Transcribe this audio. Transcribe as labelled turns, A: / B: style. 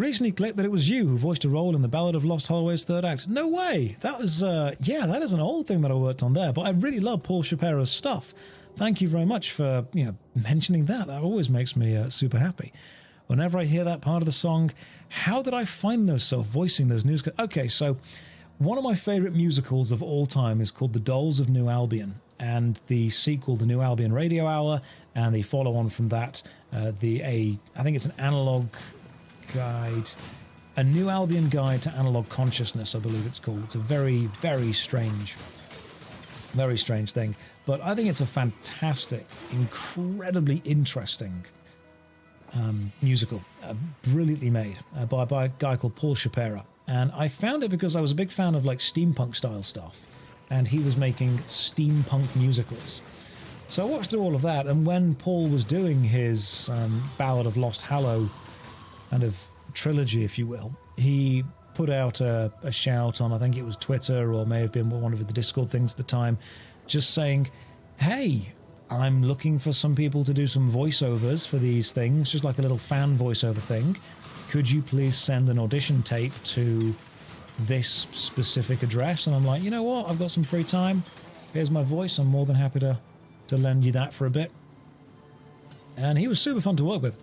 A: Recently clicked that it was you who voiced a role in the Ballad of Lost Holloway's third act. No way! That was, yeah, that is an old thing that I worked on there, but I really love Paul Shapira's stuff. Thank you very much for, mentioning that. That always makes me super happy. Whenever I hear that part of the song, how did I find myself voicing those news... Okay, so one of my favourite musicals of all time is called The Dolls of New Albion, and the sequel, The New Albion Radio Hour, and the follow-on from that, I think it's an analog guide, a New Albion guide to analog consciousness, I believe it's called. It's a very, very strange thing, but I think it's a fantastic, incredibly interesting musical, brilliantly made by a guy called Paul Shapira. And I found it because I was a big fan of like steampunk style stuff, and he was making steampunk musicals. So I watched through all of that, and when Paul was doing his Ballad of Lost Hallow kind of trilogy, if you will, he put out a shout on, I think it was Twitter or may have been one of the Discord things at the time, just saying, hey, I'm looking for some people to do some voiceovers for these things, just like a little fan voiceover thing. Could you please send an audition tape to this specific address? And I'm like, you know what? I've got some free time. Here's my voice. I'm more than happy to lend you that for a bit. And he was super fun to work with.